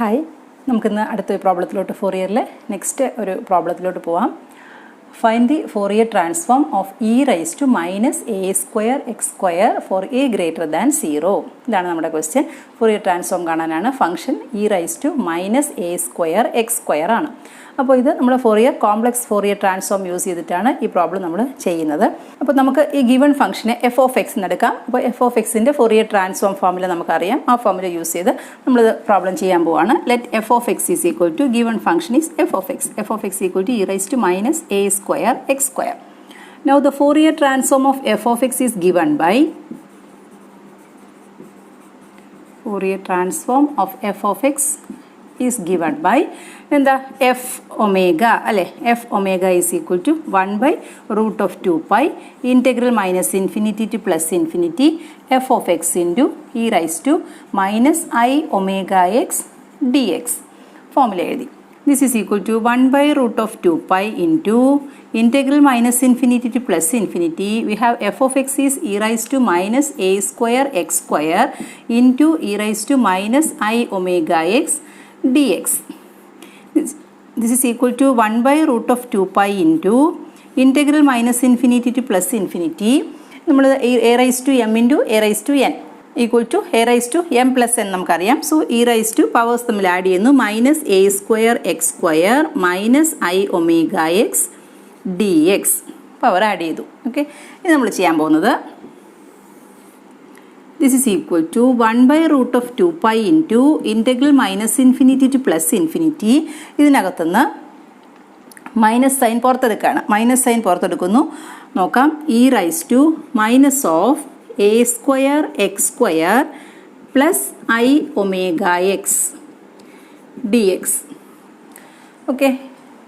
Hi, നമുക്കിന്ന് അടുത്തൊരു പ്രോബ്ലത്തിലോട്ട് ഫോറിയറിലെ next ഒരു പ്രോബ്ലത്തിലോട്ട് പോവാം. Find the Fourier transform of e raise to minus a square x square for a greater than 0. ഇതാണ് നമ്മുടെ ക്വസ്റ്റ്യൻ. ഫോറിയർ ട്രാൻസ്ഫോം കാണാനാണ്. Function e raise to minus a square x square ആണ്. അപ്പോൾ ഇത് നമ്മൾ കോംപ്ലക്സ് ഫോറിയർ ട്രാൻസ്ഫോം യൂസ് ചെയ്തിട്ടാണ് ഈ problem നമ്മൾ ചെയ്യുന്നത്. അപ്പോൾ നമുക്ക് ഈ ഗിവൺ ഫംഗ്ഷനെ എഫ് ഓഫ് എക്സ് എന്നെടുക്കാം. അപ്പോൾ എഫ് ഓഫ് എക്സിൻ്റെ ഫോറിയർ ട്രാൻസ്ഫോം ഫോർമുല നമുക്കറിയാം. ആ ഫോർമുല യൂസ് ചെയ്ത് നമ്മളിത് പ്രോബ്ലം ചെയ്യാൻ പോവുകയാണ്. Let f of x is equal to given function is f of x equal to e raise to minus a square x square. Now the Fourier transform of f of x is given by എന്താ f omega അല്ലേ. F omega is equal to 1/√2π integral minus infinity to plus infinity f of x into e raise to minus i omega x d x formula എഴുതി. This is equal to 1/√2π into integral minus infinity to plus infinity. We have f of x is e raised to minus a square x square into e raised to minus I omega x dx. This is equal to 1/√2π into integral minus infinity to plus infinity. നമ്മൾ a raised to m into a raised to n equal to a raise to m plus n നമുക്കറിയാം. So e raise to powers തമ്മിൽ add ചെയ്യുന്നു. Minus a square x square minus i omega x d x power add ചെയ്തു. Okay, ഇത് നമ്മൾ ചെയ്യാൻ പോകുന്നത് this is equal to 1/√2π into integral minus infinity to plus infinity. ഇതിനകത്തുനിന്ന് minus sign പുറത്തെടുക്കുന്നു. നോക്കാം. E raise to minus of a square x square plus i omega x d x. Okay,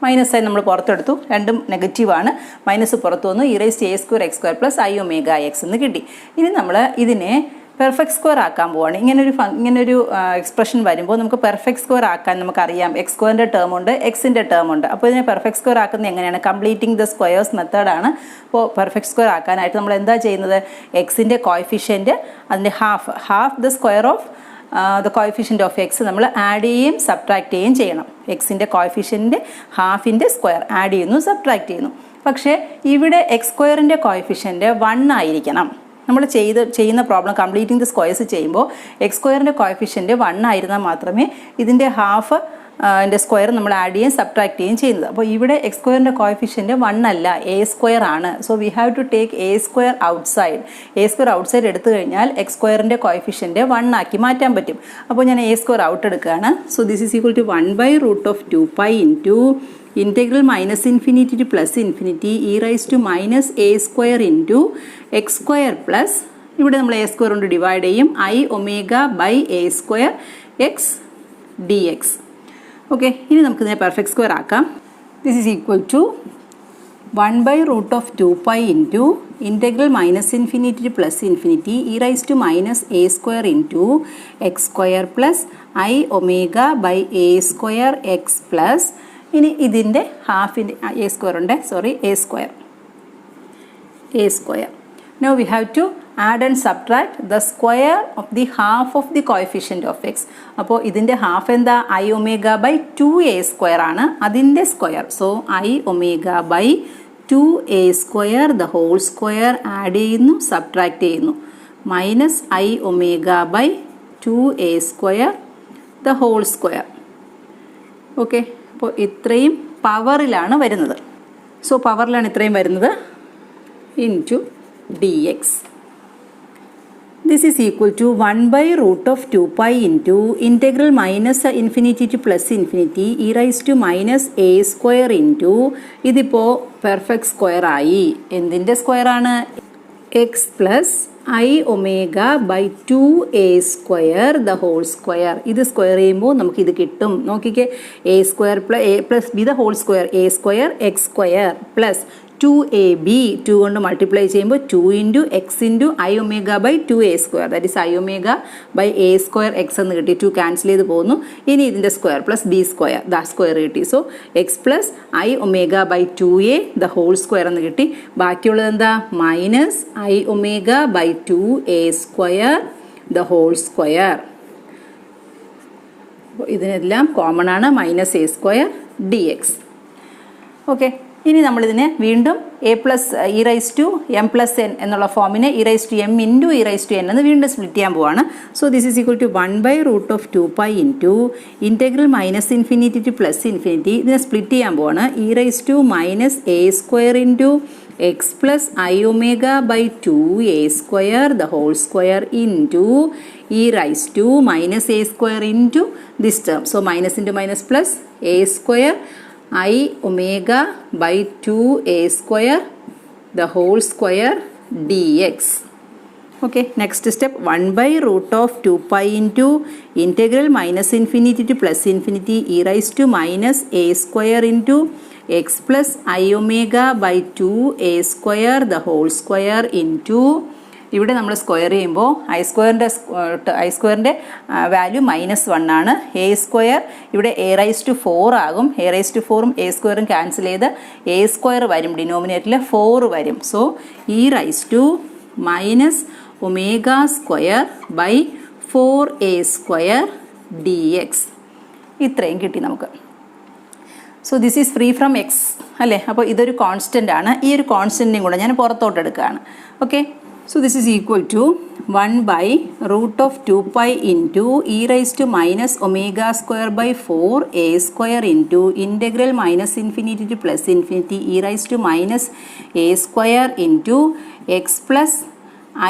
minus sign നമ്മൾ പുറത്തെടുത്തു. രണ്ടും നെഗറ്റീവാണ്. Minus പുറത്തു വന്നു. E raise a square x square plus i omega x എന്ന് കിട്ടി. ഇനി നമ്മൾ ഇതിനെ പെർഫെക്റ്റ് സ്ക്വയർ ആക്കാൻ പോവാണ്. ഇങ്ങനൊരു എക്സ്പ്രഷൻ വരുമ്പോൾ നമുക്ക് പെർഫെക്റ്റ് സ്ക്വയർ ആക്കാൻ നമുക്കറിയാം. എക്സ് സ്ക്വയറിൻ്റെ ടേം ഉണ്ട്, എക്സിൻ്റെ ടേം ഉണ്ട്. അപ്പോൾ ഇതിനെ പെർഫെക്റ്റ് സ്ക്വയർ ആക്കുന്നത് എങ്ങനെയാണ്? കംപ്ലീറ്റിംഗ് ദ സ്ക്വയേഴ്സ് മെത്തേഡാണ്. അപ്പോൾ പെർഫെക്റ്റ് സ്ക്വയർ ആക്കാനായിട്ട് നമ്മൾ എന്താ ചെയ്യുന്നത്? എക്സിൻ്റെ കോഎഫിഷ്യൻറ്റ് അതിൻ്റെ half the square of the coefficient of X നമ്മൾ ആഡ് ചെയ്യുകയും സബ്ട്രാക്ട് ചെയ്യുകയും ചെയ്യണം. എക്സിൻ്റെ കോഎഫിഷ്യൻറ്റ് ഹാഫിൻ്റെ സ്ക്വയർ ആഡ് ചെയ്യുന്നു, സബ്ട്രാക്ട് ചെയ്യുന്നു. പക്ഷേ ഇവിടെ എക്സ് സ്ക്വയറിൻ്റെ കോഎഫിഷ്യൻറ്റ് 1 ആയിരിക്കണം. നമ്മൾ ചെയ്യുന്ന പ്രോബ്ലം കംപ്ലീറ്റിംഗ് ദ സ്ക്വയേഴ്സ് ചെയ്യുമ്പോൾ എക്സ് സ്ക്വയറിൻ്റെ കോഎഫിഷ്യൻറ്റ് 1 ആയിരുന്നാൽ മാത്രമേ ഇതിൻ്റെ ഹാഫ് ൻ്റെ സ്ക്വയർ നമ്മൾ ആഡ് ചെയ്യുകയും സബ്ട്രാക്ട് ചെയ്യുകയും ചെയ്യുന്നത്. അപ്പോൾ ഇവിടെ എക്സ് സ്ക്വയറിൻ്റെ കോഎഫിഷ്യൻറ്റ് 1 അല്ല, എ സ്ക്വയർ ആണ്. So we have to take a square outside. A square outside എടുത്തു കഴിഞ്ഞാൽ എക്സ് സ്ക്വയറിൻ്റെ കോഎഫിഷ്യൻറ്റ് 1 ആക്കി മാറ്റാൻ പറ്റും. അപ്പോൾ ഞാൻ എ സ്ക്വയർ ഔട്ട് എടുക്കുകയാണ്. So this is equal to 1/√2π into integral minus infinity to plus infinity e raised to minus a square into x square plus ഇവിടെ നമ്മൾ a square കൊണ്ട് ഡിവൈഡ് ചെയ്യും I omega by a square x dx. Okay, ഇനി നമുക്കിതിനെ perfect square ആക്കാം. This is equal to 1/√2π into integral minus infinity to plus infinity e raised to minus a square into x square plus I omega by a square x plus ഇനി ഇതിൻ്റെ ഹാഫിൻ്റെ a square. Now we have to add and subtract the square of the half of the coefficient of x. അപ്പോൾ ഇതിൻ്റെ half എന്താ? I omega by 2a square ആണ്, അതിൻ്റെ square. So I omega by 2a square the whole square add ചെയ്യുന്നു, subtract ചെയ്യുന്നു. Minus I omega by 2a square the whole square. Okay, അപ്പോൾ ഇത്രയും പവറിലാണ് വരുന്നത്. സോ പവറിലാണ് ഇത്രയും വരുന്നത് into d x. This is equal to 1/√2π into integral minus infinity to plus infinity e raise to minus a square into ഇതിപ്പോൾ perfect square ആയി. എന്തിൻ്റെ സ്ക്വയറാണ്? X plus I omega by 2a square the whole square. ഇത് square ചെയ്യുമ്പോൾ നമുക്കിത് കിട്ടും. നോക്കിക്കേ, a square plus b the whole square, a square x square plus 2ab 2 കൊണ്ട് മൾട്ടിപ്ലൈ ചെയ്യുമ്പോൾ 2 into x into I omega by 2a square, that is I omega by a square x എന്ന് കിട്ടി. 2 cancel ചെയ്ത് പോകുന്നു. ഇനി ഇതിൻ്റെ square plus b square, ദാ square കിട്ടി. So x plus I omega by 2a the whole square എന്ന് കിട്ടി. ബാക്കിയുള്ളത് എന്താ? Minus I omega by 2a square the whole square. അപ്പോൾ ഇതിനെല്ലാം കോമൺ ആണ് minus a square d x. Okay, ഇനി നമ്മളിതിനെ വീണ്ടും a plus e raise to m plus n എന്നുള്ള ഫോമിനെ e raise to m into e raise to n എന്ന് വീണ്ടും സ്പ്ലിറ്റ് ചെയ്യാൻ പോവാണ്. So this is equal to 1/√2π into integral minus infinity to plus infinity. ഇതിനെ സ്പ്ലിറ്റ് ചെയ്യാൻ പോവാണ്. E raise to minus a square into x plus i omega by 2a square the whole square into e raise to minus a square into this term. So minus into minus plus a square I omega by 2a square the whole square dx. Okay, next step 1/√2π into integral minus infinity to plus infinity e raised to minus a square into x plus I omega by 2a square the whole square into ഇവിടെ നമ്മൾ square ചെയ്യുമ്പോൾ I സ്ക്വയറിൻ്റെ value -1 ആണ്. A square ഇവിടെ a raise to 4 ആകും. A raise to 4ഉം a സ്ക്വയറും cancel ചെയ്ത് എ സ്ക്വയർ വരും, ഡിനോമിനേറ്ററിൽ 4 വരും. So e raise to minus omega square by 4a square d x. ഇത്രയും കിട്ടി നമുക്ക്. So this is free from x അല്ലേ. അപ്പോൾ ഇതൊരു കോൺസ്റ്റൻ്റ് ആണ്. ഈ ഒരു കോൺസ്റ്റൻറ്റിനെയും കൂടെ ഞാൻ പുറത്തോട്ട് എടുക്കുകയാണ്. Okay, so this is equal to 1/√2π into e raised to minus omega square by 4a square into integral minus infinity to plus infinity e raised to minus a square into x plus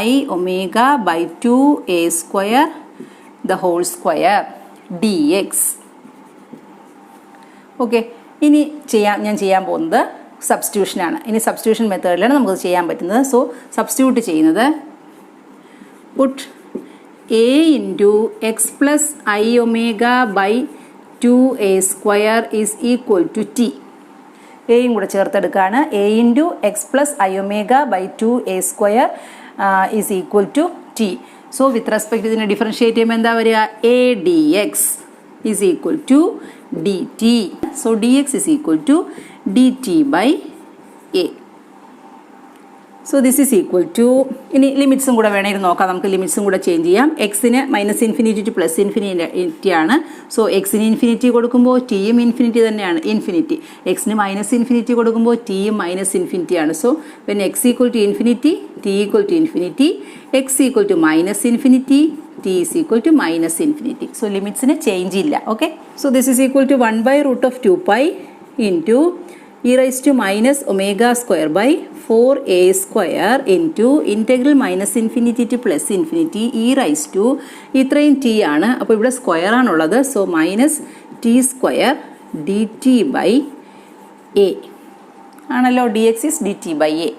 I omega by 2a square the whole square dx. Okay, ഇനി ഞാൻ ചെയ്യാൻ പോകുന്നത് സബ്സ്റ്റിറ്റ്യൂഷനാണ്. ഇനി substitution മെത്തേഡിലാണ് നമുക്ക് ചെയ്യാൻ പറ്റുന്നത്. So substitute ചെയ്യുന്നത് put a into x plus i omega by 2a square is equal to t. എയും കൂടെ ചേർത്തെടുക്കുകയാണ്. A into x plus i omega by 2a square is equal to t. So with respect ഇതിനെ differentiate ചെയ്യുമ്പോൾ എന്താ വരിക? A d x is equal to d t. So d x is equal to dt by a. So this is equal to, ഇനി ലിമിറ്റ്സും കൂടെ വേണമെങ്കിൽ നോക്കാം. നമുക്ക് ലിമിറ്റ്സും കൂടെ ചേഞ്ച് ചെയ്യാം. എക്സിന് minus infinity to plus infinity ആണ്. സോ എക്സിന് ഇൻഫിനിറ്റി കൊടുക്കുമ്പോൾ ടിയും ഇൻഫിനിറ്റി തന്നെയാണ്, ഇൻഫിനിറ്റി. എക്സിന് മൈനസ് ഇൻഫിനിറ്റി കൊടുക്കുമ്പോൾ ടിയും മൈനസ് ഇൻഫിനിറ്റി ആണ്. So when x equal to infinity t equal to infinity, x equal to minus infinity t is equal to minus infinity. So ലിമിറ്റ്സിന് ചേഞ്ച് ഇല്ല. Okay, so this is equal to 1/√2π into e raised to minus omega square by 4a square into integral minus infinity to plus infinity e raised to ഇത്രയും t ആണ്. അപ്പോൾ ഇവിടെ square ആണുള്ളത്. So minus t square d t by a ആണല്ലോ. D x is d t by a.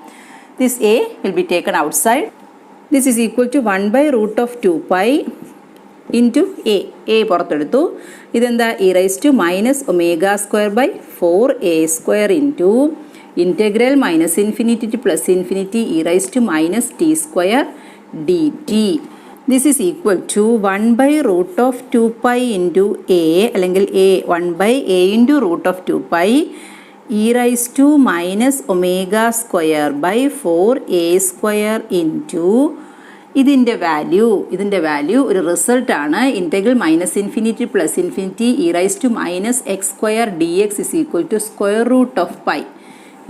This a will be taken outside. This is equal to 1/√2π into a പുറത്തെടുത്തു. ഇതെന്താ? E raise to minus omega square by 4a square into integral minus infinity to plus infinity e raise to minus t square d t. This is equal to 1/√2π into a, അല്ലെങ്കിൽ a 1/a into √2π e raise to minus omega square by 4a square into ഇതിൻ്റെ value ഒരു റിസൾട്ടാണ്. Integral minus infinity plus infinity e raise to minus x square d x is equal to square root of pi.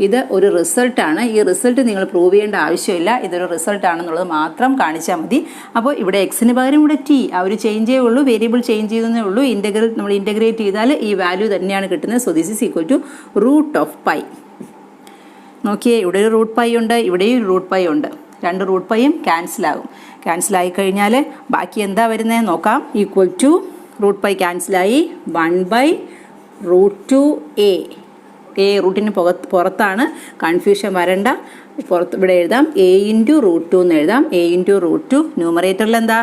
ഇത് ഒരു റിസൾട്ടാണ്. ഈ result നിങ്ങൾ prove ചെയ്യേണ്ട ആവശ്യമില്ല. ഇതൊരു റിസൾട്ടാണെന്നുള്ളത് മാത്രം കാണിച്ചാൽ മതി. അപ്പോൾ ഇവിടെ എക്സിന് പകരം ഇവിടെ ടി, ആ ഒരു ചേഞ്ചേ ഉള്ളൂ, വേരിയബിൾ ചേഞ്ച് ചെയ്തേ ഉള്ളൂ. നമ്മൾ ഇൻറ്റഗ്രേറ്റ് ചെയ്താൽ ഈ വാല്യൂ തന്നെയാണ് കിട്ടുന്നത്. So this is equal to root of pi. നോക്കിയേ, ഇവിടെ ഒരു റൂട്ട് പൈ ഉണ്ട്, ഇവിടെയും ഒരു റൂട്ട് പൈ ഉണ്ട്. രണ്ട് റൂട്ട് പൈയും ക്യാൻസലാകും. ക്യാൻസലായി കഴിഞ്ഞാൽ ബാക്കി എന്താ വരുന്നത് നോക്കാം. ഈക്വൽ ടു റൂട്ട് പൈ ക്യാൻസലായി 1/√2a. എ റൂട്ടിന് പുറത്താണ്, കൺഫ്യൂഷൻ വരണ്ട. ഇവിടെ എഴുതാം എ ഇൻറ്റു √2 എന്ന് എഴുതാം. എ ഇൻറ്റു √2 ന്യൂമറേറ്ററിൽ എന്താ?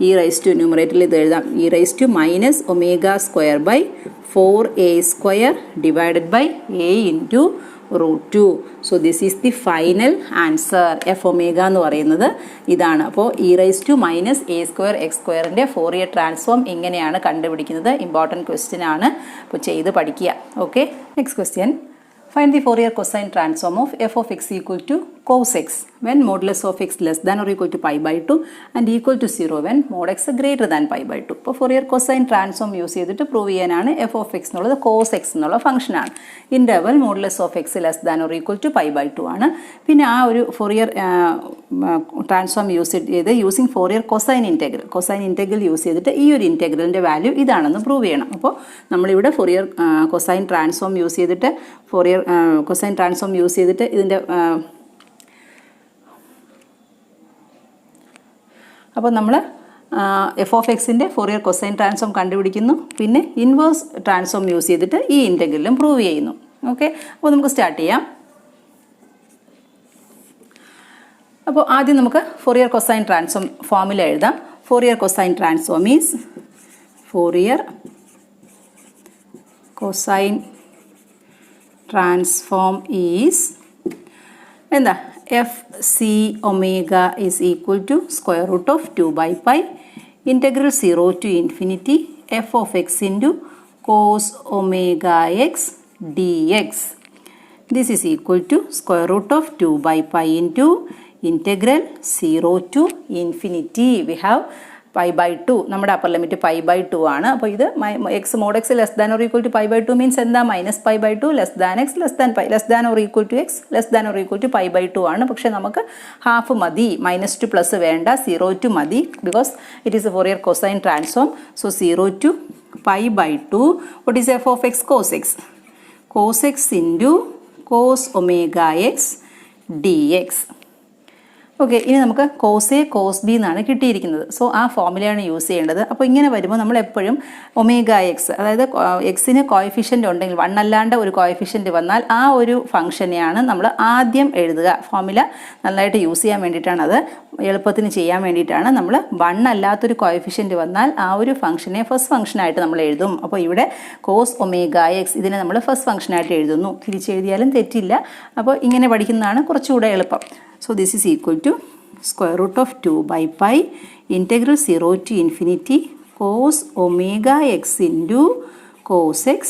E raise to. ന്യൂമറേറ്ററിൽ ഇത് എഴുതാം e raise to minus omega square by 4a square divided by a into √2. So this is the final answer. F omega എന്ന് പറയുന്നത് ഇതാണ്. അപ്പോൾ e raise to minus a square x സ്ക്വയറിൻ്റെ Fourier transform ഇങ്ങനെയാണ് കണ്ടുപിടിക്കുന്നത്. ഇമ്പോർട്ടൻറ്റ് ക്വസ്റ്റ്യൻ ആണ്. അപ്പോൾ ചെയ്ത് പഠിക്കുക. Okay, next question. Find the Fourier cosine transform of f of x equal to cos x when modulus of x less than or equal to pi by 2 and equal to 0 when mod x greater than pi by 2. ഇപ്പോൾ Fourier cosine transform use ചെയ്തിട്ട് prove ചെയ്യാനാണ് f of x എന്നുള്ളത് cos x എന്നുള്ള ഫംഗ്ഷനാണ്. Interval modulus of x less than or equal to pi by 2 ആണ്. പിന്നെ ആ ഒരു Fourier ട്രാൻസ്ഫോം യൂസ് ചെയ്ത് using Fourier cosine integral use ചെയ്തിട്ട് ഈ ഒരു ഇൻറ്റഗ്രലിൻ്റെ വാല്യൂ ഇതാണെന്ന് പ്രൂവ് ചെയ്യണം. അപ്പോൾ നമ്മളിവിടെ Fourier കൊസൈൻ ട്രാൻസ്ഫോം യൂസ് ചെയ്തിട്ട് ഇതിൻ്റെ അപ്പോൾ നമ്മൾ എഫ് ഓഫ് എക്സിൻ്റെ Fourier കൊസൈൻ ട്രാൻസ്ഫോം കണ്ടുപിടിക്കുന്നു, പിന്നെ ഇൻവേഴ്സ് ട്രാൻസ്ഫോം യൂസ് ചെയ്തിട്ട് ഈ ഇൻറ്റഗ്രലും പ്രൂവ് ചെയ്യുന്നു. ഓക്കെ, അപ്പോൾ നമുക്ക് സ്റ്റാർട്ട് ചെയ്യാം. അപ്പോൾ ആദ്യം നമുക്ക് Fourier കൊസൈൻ ട്രാൻസ്ഫോം ഫോർമുല എഴുതാം. Fourier cosine transform is Fourier cosine transform is എന്താ f c omega is equal to square root of 2 by pi integral 0 to infinity f of x into cos omega x d x. This is equal to square root of 2 by pi into integral 0 to infinity. We have pi by 2, നമ്മുടെ upper limit pi by 2 ആണ്. അപ്പോൾ ഇത് x mod x less than or equal to pi by 2 means എന്താ minus pi by 2 less than x less than pi less than or equal to x less than or equal to pi by 2 ആണ്. പക്ഷേ നമുക്ക് half മതി, minus two plus വേണ്ട, 0 to മതി, because it is a Fourier cosine transform. So 0 to pi by 2. What is f of x? Cos x into cos omega x d x. Okay, ഇനി നമുക്ക് cos a cos B എന്നാണ് കിട്ടിയിരിക്കുന്നത്. So ആ ഫോർമുലയാണ് use ചെയ്യേണ്ടത്. അപ്പോൾ ഇങ്ങനെ വരുമ്പോൾ നമ്മൾ എപ്പോഴും ഒമേഗ എക്സ്, അതായത് എക്സിന് കോഎഫിഷ്യൻ്റ് ഉണ്ടെങ്കിൽ 1 അല്ലാണ്ട് ഒരു കോഎഫിഷ്യൻ്റ് വന്നാൽ ആ ഒരു ഫംഗ്ഷനെയാണ് നമ്മൾ ആദ്യം എഴുതുക. ഫോർമുല നന്നായിട്ട് യൂസ് ചെയ്യാൻ വേണ്ടിയിട്ടാണ്, അത് എളുപ്പത്തിന് ചെയ്യാൻ വേണ്ടിയിട്ടാണ്. നമ്മൾ 1 അല്ലാത്തൊരു കോഎഫിഷ്യൻ്റ് വന്നാൽ ആ ഒരു ഫംഗ്ഷനെ ഫസ്റ്റ് ഫംഗ്ഷനായിട്ട് നമ്മൾ എഴുതും. അപ്പോൾ ഇവിടെ കോസ് ഒമേഗ എക്സ് ഇതിനെ നമ്മൾ ഫസ്റ്റ് ഫംഗ്ഷനായിട്ട് എഴുതുന്നു. തിരിച്ചെഴുതിയാലും തെറ്റില്ല. അപ്പോൾ ഇങ്ങനെ പഠിക്കുന്നതാണ് കുറച്ചുകൂടെ എളുപ്പം. So this is equal to square root of 2 by pi integral 0 to infinity cos omega x into cos x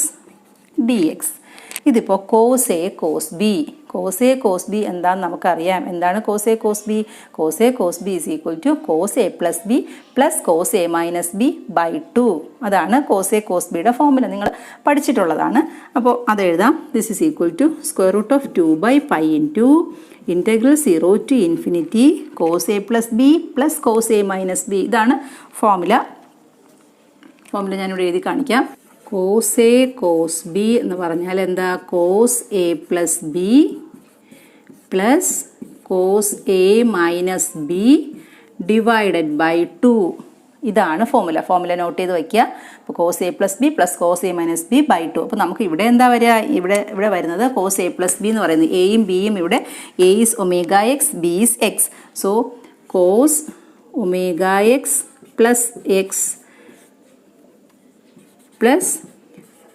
dx. ഇതിപ്പോൾ കോസ് എ കോസ് ബി എന്താണെന്ന് നമുക്കറിയാം. എന്താണ് cos a cos b is equal to cos a plus b plus cos a minus b by 2. അതാണ് cos a cos ബിയുടെ formula, നിങ്ങൾ പഠിച്ചിട്ടുള്ളതാണ്. അപ്പോൾ അത് എഴുതാം. This is equal to square root of 2 by pi into integral 0 to infinity cos a plus b plus cos a minus b. ഇതാണ് formula ഞാനിവിടെ എഴുതി കാണിക്കാം. കോസ് എ കോസ് ബി എന്ന് പറഞ്ഞാൽ എന്താ? Cos a plus b plus cos a minus b divided by 2. ഇതാണ് formula note ചെയ്ത് വയ്ക്കുക. അപ്പോൾ cos a plus b plus cos a minus b by 2. അപ്പോൾ നമുക്ക് ഇവിടെ എന്താ വരിക? ഇവിടെ വരുന്നത് കോസ് എ പ്ലസ് ബി എന്ന് പറയുന്നത് എയും ബിയും, ഇവിടെ a is omega x, b is x. So cos omega x plus x plus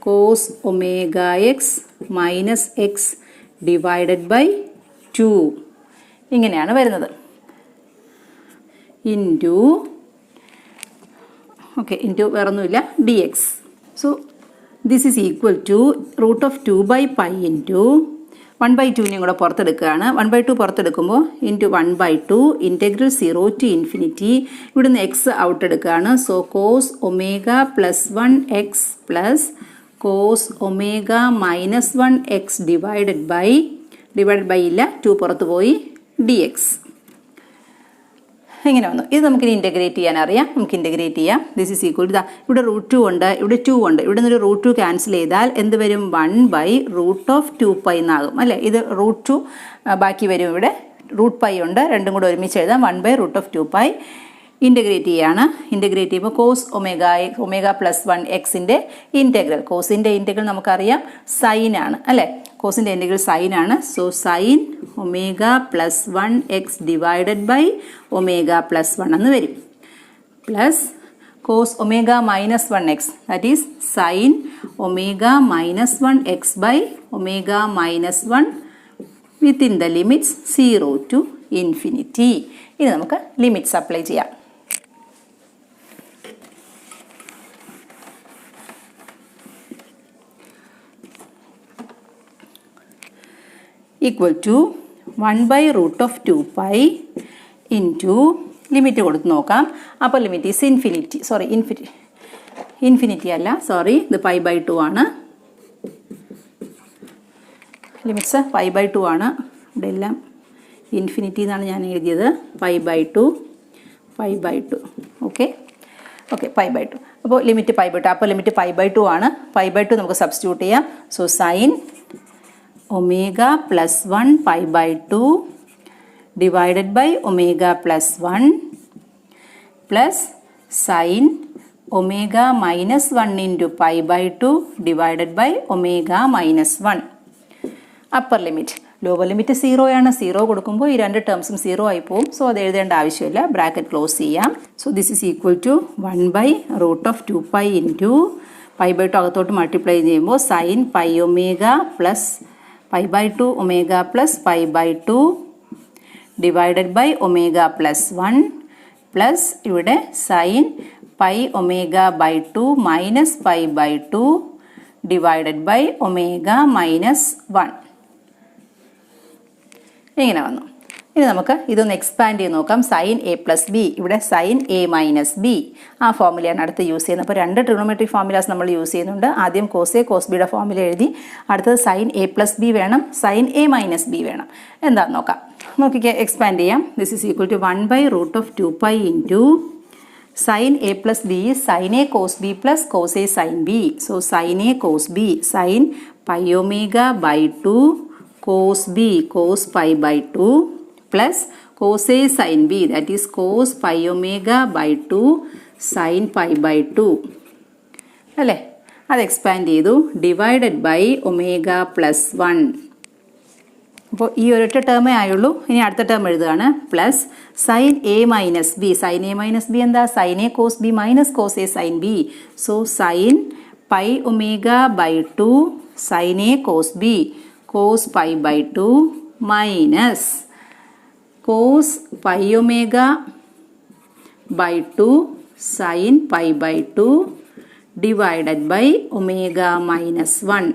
cos omega x minus x divided by 2 ഇങ്ങനെയാണ് വരുന്നത്. ഇൻറ്റു ഇൻറ്റു വേറൊന്നുമില്ല d x. So this is equal to root of 2 by pi into 1/2നെയും കൂടെ പുറത്തെടുക്കുകയാണ്. 1/2 പുറത്തെടുക്കുമ്പോൾ into 1/2 integral 0 to infinity. ഇവിടുന്ന് x out എടുക്കുകയാണ്. So cos omega plus 1 x plus cos omega minus 1 x divided by ഇല്ല, 2 പുറത്ത് പോയി, ഡി എക്സ്. ഇങ്ങനെ വന്നു. ഇത് നമുക്കിനി ഇൻറ്റഗ്രേറ്റ് ചെയ്യാൻ അറിയാം. നമുക്ക് ഇൻറ്റഗ്രേറ്റ് ചെയ്യാം. ദിസ് ഈസ് ഈക്വൽ ടു ഇവിടെ √2 ഉണ്ട്, ഇവിടെ 2 ഉണ്ട്. ഇവിടെ നിന്നൊരു √2 ക്യാൻസൽ ചെയ്താൽ എന്ത് വരും? 1/√2π എന്നാകും അല്ലേ? ഇത് √2 ബാക്കി വരും. ഇവിടെ √π ഉണ്ട്, രണ്ടും കൂടെ ഒരുമിച്ച് എഴുതാം. 1/√2π ഇൻറ്റഗ്രേറ്റ് ചെയ്യാണ്. ഇൻറ്റഗ്രേറ്റ് ചെയ്യുമ്പോൾ കോസ് ഒമേഗ പ്ലസ് 1 എക്സിൻ്റെ ഇൻറ്റഗ്രൽ, കോസിൻ്റെ ഇൻറ്റഗ്രൽ നമുക്കറിയാം സൈനാണ് അല്ലേ? കോസിൻ്റെ ഇൻറ്റഗ്രൽ സൈനാണ്. So sine omega plus 1 x divided by omega plus 1 എന്ന് വരും. Plus cos omega minus 1 x, that is sine omega minus 1 x by omega minus 1 within the limits 0 to infinity. ഇനി നമുക്ക് limits apply ചെയ്യാം. Equal to 1/√2π into limit കൊടുത്ത് നോക്കാം. അപ്പോൾ limit is infinity, sorry infinity അല്ല, sorry, ഇത് π/2 ആണ്. Limits π/2 ആണ്. ഇവിടെ എല്ലാം ഇൻഫിനിറ്റി എന്നാണ് ഞാൻ എഴുതിയത്. π/2 ഓക്കെ π/2. അപ്പോൾ ലിമിറ്റ് π/2, അപ്പോൾ ലിമിറ്റ് π/2 ആണ്. π/2 നമുക്ക് സബ്സ്റ്റിറ്റ്യൂട്ട് ചെയ്യാം. So sine omega plus 1 π/2 divided by omega plus 1 plus sine omega minus 1 into π/2 divided by omega minus 1. Upper limit, lower limit 0 ആണ്. 0 കൊടുക്കുമ്പോൾ ഈ രണ്ട് ടേംസും 0 ആയി പോകും. സോ അത് എഴുതേണ്ട ആവശ്യമില്ല, ബ്രാക്കറ്റ് ക്ലോസ് ചെയ്യാം. So this is equal to 1/√2π into π/2 അകത്തോട്ട് മൾട്ടിപ്ലൈ ചെയ്യുമ്പോൾ sine π omega plus π/2 omega plus π/2 divided by omega plus 1 plus ഇവിടെ sine π omega minus π/2 divided by omega minus 1. ഇങ്ങനെ വന്നു. ഇനി നമുക്ക് ഇതൊന്ന് എക്സ്പാൻഡ് ചെയ്ത് നോക്കാം. സൈൻ എ പ്ലസ് ബി, ഇവിടെ സൈൻ എ മൈനസ് ബി, ആ ഫോർമുലയാണ് അടുത്ത് യൂസ് ചെയ്യുന്നത്. അപ്പോൾ രണ്ട് ട്രിഗണോമെട്രിക് ഫോർമുലാസ് നമ്മൾ യൂസ് ചെയ്യുന്നുണ്ട്. ആദ്യം കോസ് എ കോസ് ബിയുടെ ഫോർമുല എഴുതി, അടുത്തത് സൈൻ എ പ്ലസ് ബി വേണം, സൈൻ എ മൈനസ് ബി വേണം. എന്താണെന്ന് നോക്കാം. നോക്കിക്കേ, എക്സ്പാൻഡ് ചെയ്യാം. This is equal to 1/√2π into sine a plus b sine a cos b plus cos a sine b. So sine a cos b sine π omega cos b cos π/2 plus cos a sin b, that is cos π omega/2 sin π/2 അല്ലേ. അത് expand ചെയ്തു, divided by omega plus 1. അപ്പോൾ ഈ ഒരൊറ്റ ടേമേ ആയുള്ളൂ. ഇനി അടുത്ത term എഴുതുകയാണ്. Plus sine a minus b, sine a minus b എന്താ, sine a cos b minus cos a sine b. So sine π omega/2 sine a cos b cos π/2 minus cos π omega/2 sin π/2 divided by omega minus 1.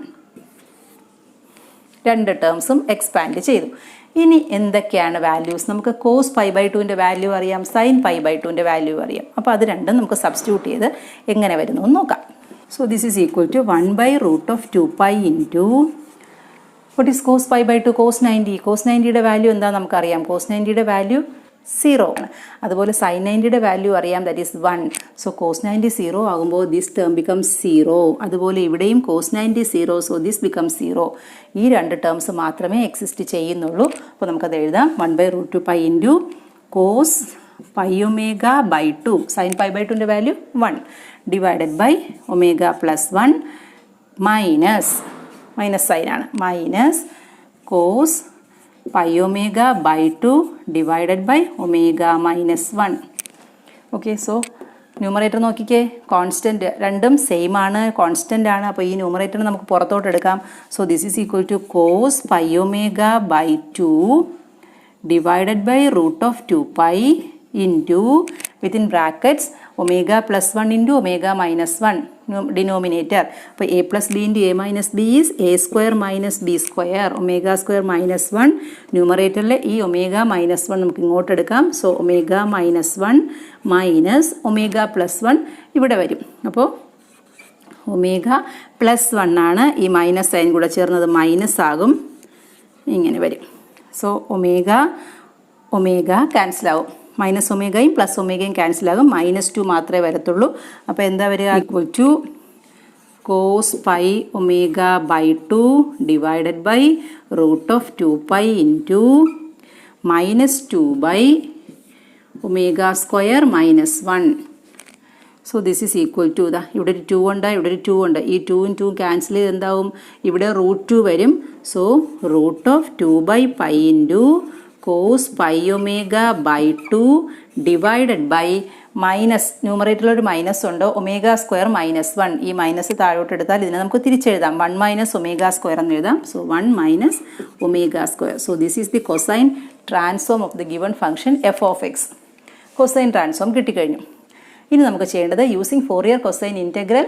രണ്ട് ടേംസും expand ചെയ്തു. ഇനി എന്തൊക്കെയാണ് values? നമുക്ക് cos π/2ൻ്റെ value അറിയാം, sign π/2ൻ്റെ value അറിയാം. അപ്പോൾ അത് രണ്ടും നമുക്ക് സബ്സ്റ്റിറ്റ്യൂട്ട് ചെയ്ത് എങ്ങനെ വരുന്നു എന്ന് നോക്കാം. So this is equal to 1/√2π into what is cos π/2, cos 90. cos 90യുടെ വാല്യൂ എന്താ നമുക്കറിയാം, cos 90യുടെ വാല്യൂ 0 ആണ്. അതുപോലെ sin 90യുടെ വാല്യൂ അറിയാം, ദാറ്റ് ഈസ് 1. സോ cos 90 0 ആകുമ്പോൾ ദിസ് ടേം ബിക്കംസ് 0. അതുപോലെ ഇവിടെയും cos 90 0, സോ ദിസ് ബിക്കംസ് 0. ഈ രണ്ട് ടേംസ് മാത്രമേ എക്സിസ്റ്റ് ചെയ്യുന്നുള്ളൂ. അപ്പോൾ നമുക്കത് എഴുതാം. 1/√2π ഇൻറ്റു കോസ് π omega/2 sin π/2ൻ്റെ value 1 divided by omega plus 1 minus sine ആണ്, minus cos π omega/2 divided by omega minus 1. Okay, so numerator നോക്കിക്കേ, കോൺസ്റ്റൻറ്റ് രണ്ടും സെയിം ആണ്, കോൺസ്റ്റൻ്റ് ആണ്. അപ്പോൾ ഈ ന്യൂമറേറ്ററിന് നമുക്ക് പുറത്തോട്ട് എടുക്കാം. So this is equal to cos π omega/2 divided by √2π into within brackets omega plus 1 into omega minus 1 denominator. അപ്പോൾ a plus B into A minus B is A square minus B square, omega square minus 1. ന്യൂമറേറ്ററിൽ ഈ omega minus 1 നമുക്ക് ഇങ്ങോട്ട് എടുക്കാം. So omega minus 1 minus omega plus 1 ഇവിടെ വരും. അപ്പോൾ omega plus 1 ആണ്, ഈ മൈനസ് സൈൻ കൂടെ ചേർന്നത് മൈനസ് ആകും, ഇങ്ങനെ വരും. സോ ഒമേഗ ക്യാൻസൽ ആവും, മൈനസ് ഒമേഗയും പ്ലസ് ഒമേഗയും ക്യാൻസൽ ആകും, -2 മാത്രമേ വരത്തുള്ളൂ. അപ്പോൾ എന്താ വരിക, equal to cos π omega/2 divided by √2π into -2 by omega square minus 1. So this is equal to ഇതാ, ഇവിടെ ഒരു 2 ഉണ്ട്, ഇവിടെ ഒരു 2 ഉണ്ട്. ഈ 2 2 ക്യാൻസൽ ചെയ്ത് എന്താവും, ഇവിടെ √2 വരും. So √2/π into cos π omega/2 divided by minus, ന്യൂമറേറ്ററിൽ ഒരു മൈനസ് ഉണ്ട്, ഒമേഗ സ്ക്വയർ മൈനസ് 1. ഈ മൈനസ് താഴോട്ട് എടുത്താൽ ഇതിനെ നമുക്ക് തിരിച്ചെഴുതാം, 1 മൈനസ് ഒമേഗ സ്ക്വയർ എന്ന് എഴുതാം. So 1 minus omega square. So this is the cosine transform of the given function f of x. Cosine transform കിട്ടിക്കഴിഞ്ഞു. ഇനി നമുക്ക് ചെയ്യേണ്ടത് using Fourier cosine integral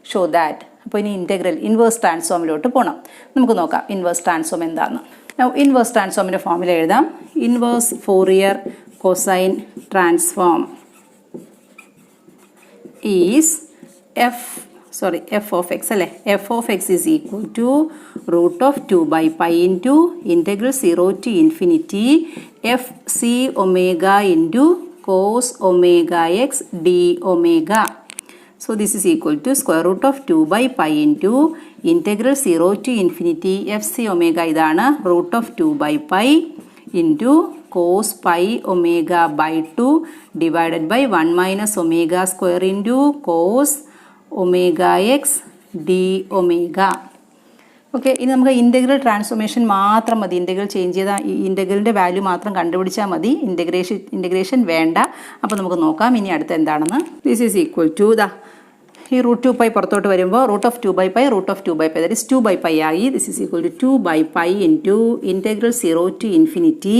show that. അപ്പോൾ ഇനി ഇൻറ്റഗ്രൽ ഇൻവേഴ്സ് ട്രാൻസ്ഫോമിലോട്ട് പോകണം. നമുക്ക് നോക്കാം ഇൻവേഴ്സ് ട്രാൻസ്ഫോം എന്താണെന്ന്. ഇൻവേഴ്സ് ട്രാൻസ്ഫോമിൻ്റെ ഫോമിൽ എഴുതാം. Inverse Fourier cosine transform is f of x അല്ലേ. f of x is equal to root of 2 by pi into integral 0 to infinity f c omega into cos omega x d omega. So this is equal to square root of 2 by pi into integral 0 to infinity f c omega ഇതാണ് root of 2 by pi into cos pi omega by 2 divided by 1 minus omega square into cos omega x d omega. Okay, ഇനി നമുക്ക് integral transformation മാത്രം മതി. Integral change ചെയ്താൽ ഈ ഇൻ്റഗ്രലിൻ്റെ value മാത്രം കണ്ടുപിടിച്ചാൽ മതി. ഇൻ്റഗ്രേഷൻ വേണ്ട. അപ്പോൾ നമുക്ക് നോക്കാം ഇനി അടുത്ത എന്താണെന്ന്. ദിസ് ഈസ് ഈക്വൽ ടു ഈ റൂട്ട് 2 പൈ പുറത്തോട്ട് വരുമ്പോൾ root of 2 by pi root of 2 by pi that is 2 by pi ആയി. This is equal to 2 by pi into integral 0 to infinity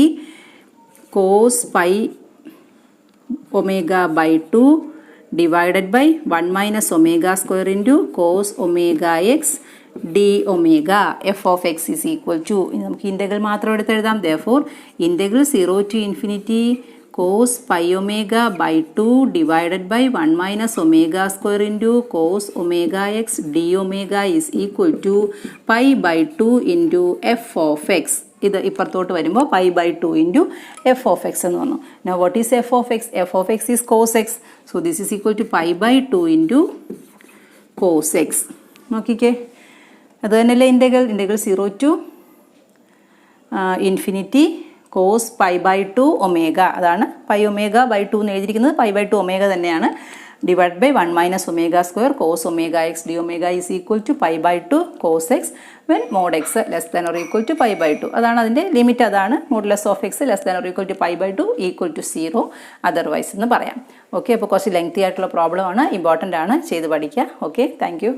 cos pi omega by 2 divided by 1 minus omega square into cos omega x d omega. f of x is equal to ഇനി നമുക്ക് integral മാത്രം എടുത്ത് എഴുതാം. therefore integral 0 to infinity cos pi omega by 2 divided by 1 minus omega square into cos omega x d omega is equal to pi by 2 into f of x. ഇത് ഇപ്പുറത്തോട്ട് വരുമ്പോൾ pi by 2 into f of x എന്ന് വന്നു. Now what is f of x? F of x is cos x. So this is equal to pi by 2 into cos x. നോക്കിക്കേ, അത് തന്നെയല്ലേ integral 0 to infinity cos pi by 2 omega. അതാണ് pi omega by 2 എന്ന് എഴുതിയിരിക്കുന്നത്. Pi by 2 omega തന്നെയാണ്. divided by 1 minus omega square cos omega x d omega is equal to pi by 2 cos x when mod x less than or equal to pi by 2. അതാണ് അതിൻ്റെ limit. അതാണ് modulus of x less than or equal to pi by 2 equal to 0 otherwise എന്ന് പറയാം. Okay, അപ്പോൾ കുറച്ച് lengthy ആയിട്ടുള്ള problem ആണ്, important ആണ്, ചെയ്ത് പഠിക്കുക. Okay, thank you.